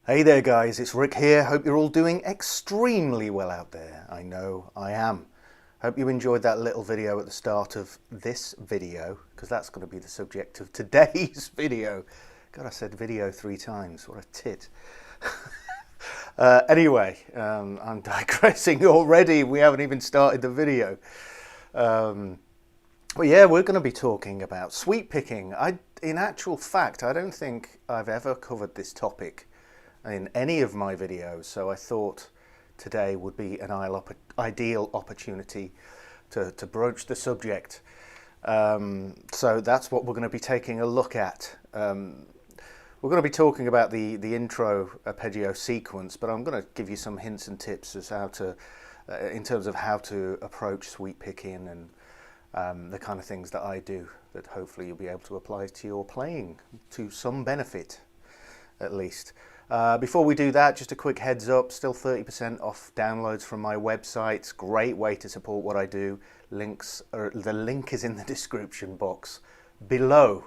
Hey there guys, it's Rick here. Hope you're all doing extremely well out there. I know I am. Hope you enjoyed that little video at the start of this video, because that's going to be the subject of today's video. God, I said video 3 times. What a tit. Anyway, I'm digressing already. We haven't even started the video. But yeah, we're going to be talking about sweep picking. In actual fact, I don't think I've ever covered this topic in any of my videos, so I thought today would be an ideal opportunity to broach the subject. So that's what we're going to be taking a look at. We're going to be talking about the intro arpeggio sequence, but I'm going to give you some hints and tips as how to, in terms of how to approach sweep picking and the kind of things that I do that hopefully you'll be able to apply to your playing to some benefit, at least. Before we do that, just a quick heads up, still 30% off downloads from my website. Great way to support what I do. The link is in the description box below.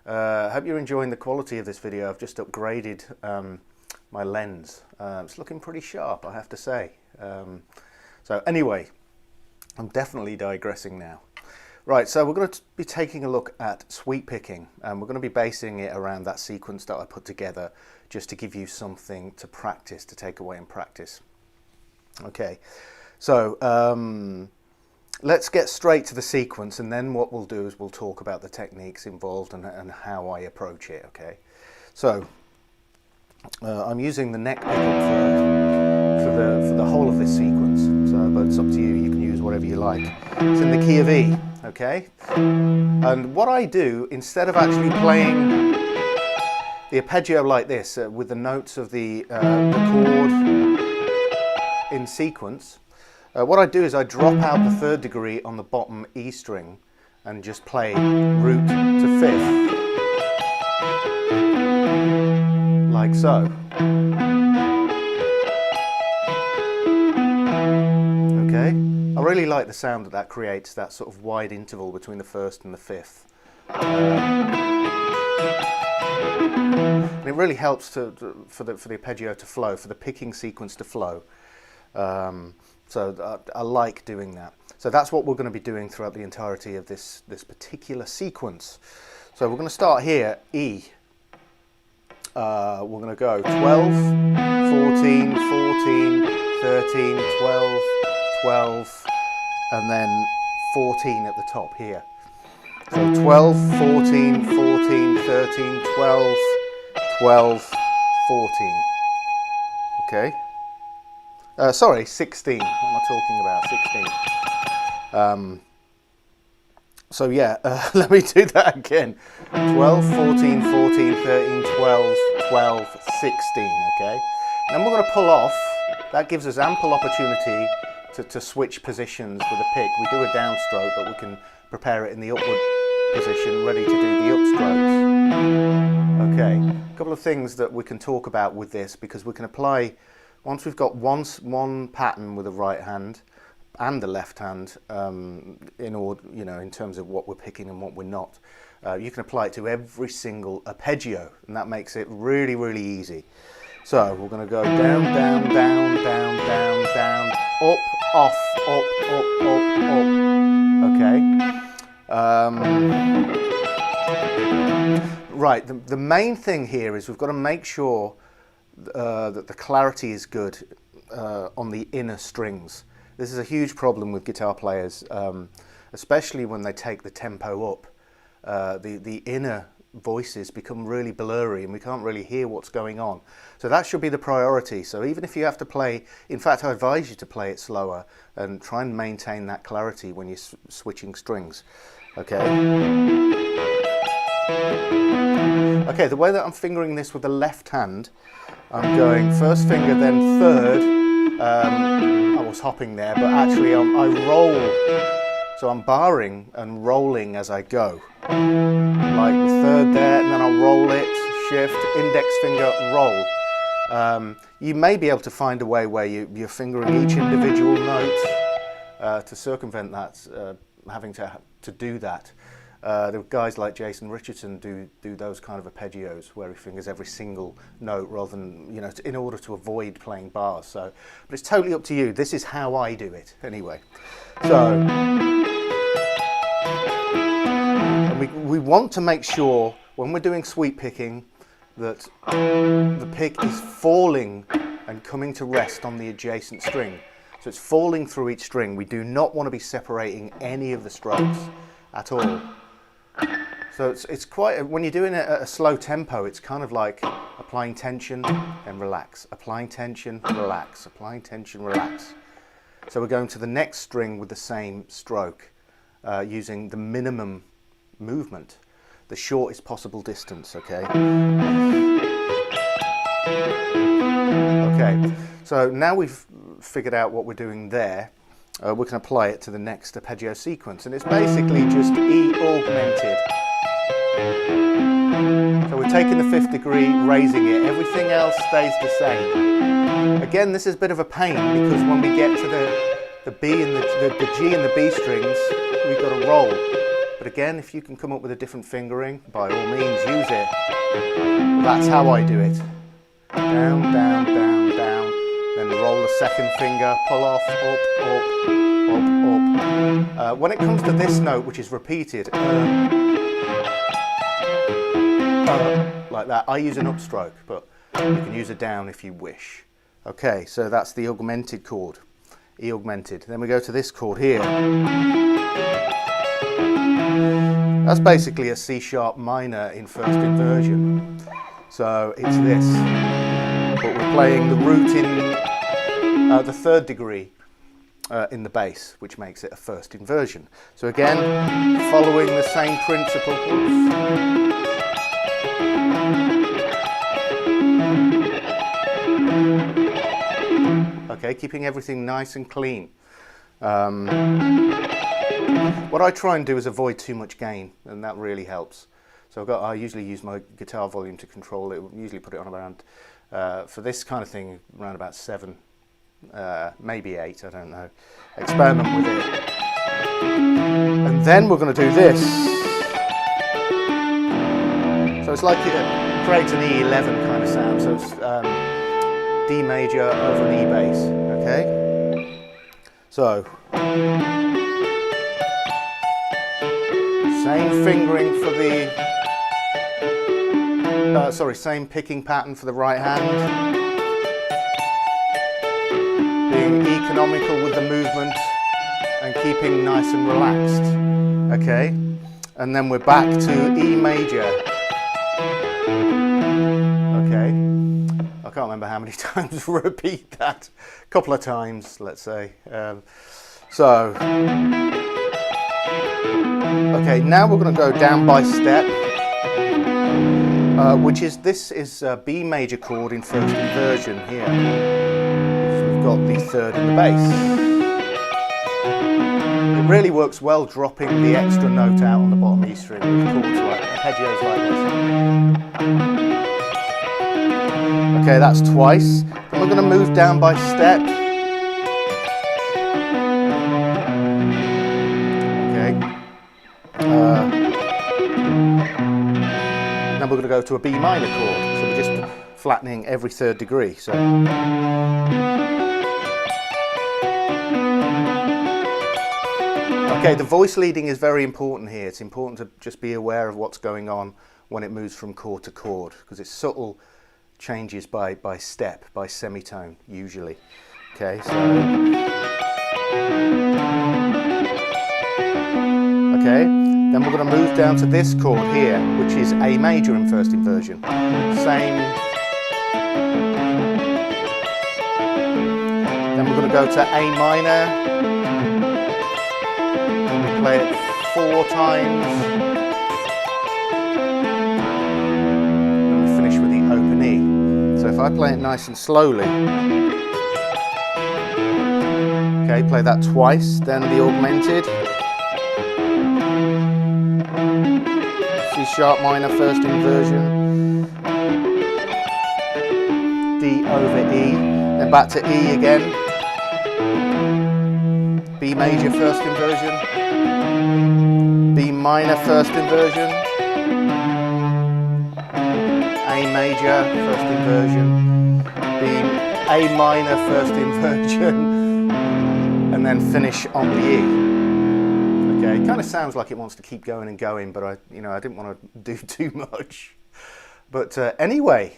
Hope you're enjoying the quality of this video. I've just upgraded my lens. It's looking pretty sharp, I have to say. So anyway, I'm definitely digressing now. Right, so we're going to be taking a look at sweep picking, and we're going to be basing it around that sequence that I put together just to give you something to practice, to take away and practice. Okay, so let's get straight to the sequence, and then what we'll do is we'll talk about the techniques involved and how I approach it. Okay, so I'm using the neck pickup for the whole of this sequence, but it's up to you. You can use whatever you like. It's in the key of E. Okay, and what I do, instead of actually playing the arpeggio like this with the notes of the chord in sequence, what I do is I drop out the 3rd degree on the bottom E string and just play root to 5th, like so. Okay, I really like the sound that creates, that sort of wide interval between the 1st and the 5th. And it really helps for the arpeggio to flow, for the picking sequence to flow. So I like doing that. So that's what we're going to be doing throughout the entirety of this particular sequence. So we're going to start here, E. We're going to go 12, 14, 14, 13, 12, 12, and then 14 at the top here. So 12, 14, 14, 13, 12, 12, 14. Okay. Sorry, 16. What am I talking about? 16. So yeah, let me do that again. 12, 14, 14, 13, 12, 12, 16. Okay. And we're going to pull off. That gives us ample opportunity to switch positions with a pick. We do a downstroke, but we can prepare it in the upward position, ready to do the upstrokes. Okay, a couple of things that we can talk about with this, because we can apply, once we've got one pattern with the right hand and the left hand, in order, in terms of what we're picking and what we're not, you can apply it to every single arpeggio, and that makes it really, really easy. So we're going to go down, down, down, down, down, down, up, off, up, up, up, up. Okay. Right, the main thing here is we've got to make sure that the clarity is good on the inner strings. This is a huge problem with guitar players, especially when they take the tempo up. The inner voices become really blurry and we can't really hear what's going on. So that should be the priority. So even if you have to play, in fact I advise you to play it slower and try and maintain that clarity when you're switching strings. Okay. Okay, the way that I'm fingering this with the left hand, I'm going first finger, then third, I was hopping there, but actually I roll. So I'm barring and rolling as I go. Like the third there, and then I'll roll it, shift, index finger, roll. You may be able to find a way where you're fingering each individual note to circumvent that, having to do that. There are guys like Jason Richardson do those kind of arpeggios where he fingers every single note rather than, you know, in order to avoid playing bars. So, but it's totally up to you. This is how I do it anyway. So, and we want to make sure when we're doing sweep picking that the pick is falling and coming to rest on the adjacent string. So it's falling through each string. We do not want to be separating any of the strokes at all. So it's quite, when you're doing it at a slow tempo, it's kind of like applying tension and relax, applying tension, relax, applying tension, relax. So we're going to the next string with the same stroke, using the minimum movement, the shortest possible distance, okay? Okay, so now we've figured out what we're doing there, we can apply it to the next arpeggio sequence, and it's basically just E augmented. So we're taking the 5th degree, raising it, everything else stays the same. Again, this is a bit of a pain because when we get to the B and the G and the B strings, we've got to roll. But again, if you can come up with a different fingering, by all means use it. That's how I do it. Down, down, down, down, then roll the second finger, pull off, up, up, up, up. When it comes to this note, which is repeated, like that, I use an upstroke, but you can use a down if you wish. Okay, so that's the augmented chord, E augmented. Then we go to this chord here. That's basically a C sharp minor in first inversion. So it's this, but we're playing the root in the 3rd degree in the bass, which makes it a first inversion. So again, following the same principle. Okay, keeping everything nice and clean. What I try and do is avoid too much gain, and that really helps. So I usually use my guitar volume to control it. Usually put it on around, for this kind of thing, around about 7, maybe 8, I don't know. Experiment with it. And then we're going to do this. So it's like it creates an E11 kind of sound. So it's D major over an E bass, okay? So, same fingering for the, same picking pattern for the right hand. Being economical with the movement and keeping nice and relaxed, okay? And then we're back to E major. Okay, I can't remember how many times we'll repeat that. A couple of times, let's say. Okay, now we're going to go down by step, this is a B major chord in first inversion here. So we've got the 3rd in the bass. It really works well dropping the extra note out on the bottom E string with chords like arpeggios like this. Okay, that's twice. Then we're going to move down by step. Okay. Now we're going to go to a B minor chord. So we're just flattening every 3rd degree. So. Okay, the voice leading is very important here. It's important to just be aware of what's going on when it moves from chord to chord, because it's subtle changes by step, by semitone usually. Okay, so okay, then we're going to move down to this chord here, which is A major in first inversion. Same. Then we're going to go to A minor. And we play it 4 times. So if I play it nice and slowly, Okay, play that twice, then the augmented. C sharp minor first inversion. D over E, then back to E again. B major first inversion. B minor first inversion. A major first inversion. A minor first inversion, and then finish on the E. Okay, it kind of sounds like it wants to keep going and going, but I didn't want to do too much. But anyway,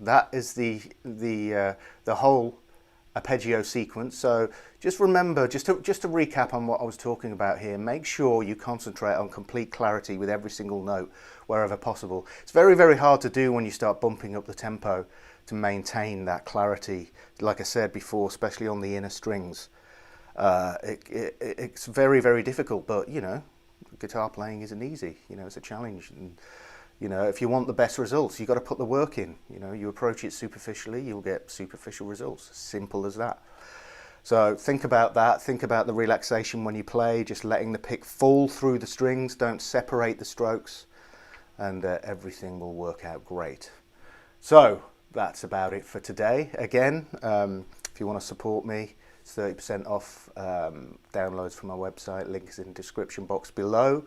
that is the whole arpeggio sequence. So just remember, just to recap on what I was talking about here, make sure you concentrate on complete clarity with every single note wherever possible. It's very, very hard to do when you start bumping up the tempo to maintain that clarity, like I said before, especially on the inner strings. It's very, very difficult, but guitar playing isn't easy. It's a challenge, and if you want the best results, you've got to put the work in. You approach it superficially, you'll get superficial results. Simple as that. So think about that. Think about the relaxation when you play, just letting the pick fall through the strings. Don't separate the strokes, and everything will work out great. So that's about it for today. Again, if you want to support me, it's 30% off downloads from my website. Link is in the description box below.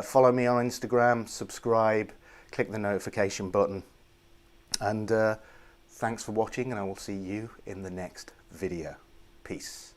Follow me on Instagram, subscribe, click the notification button, and thanks for watching, and I will see you in the next video. Peace.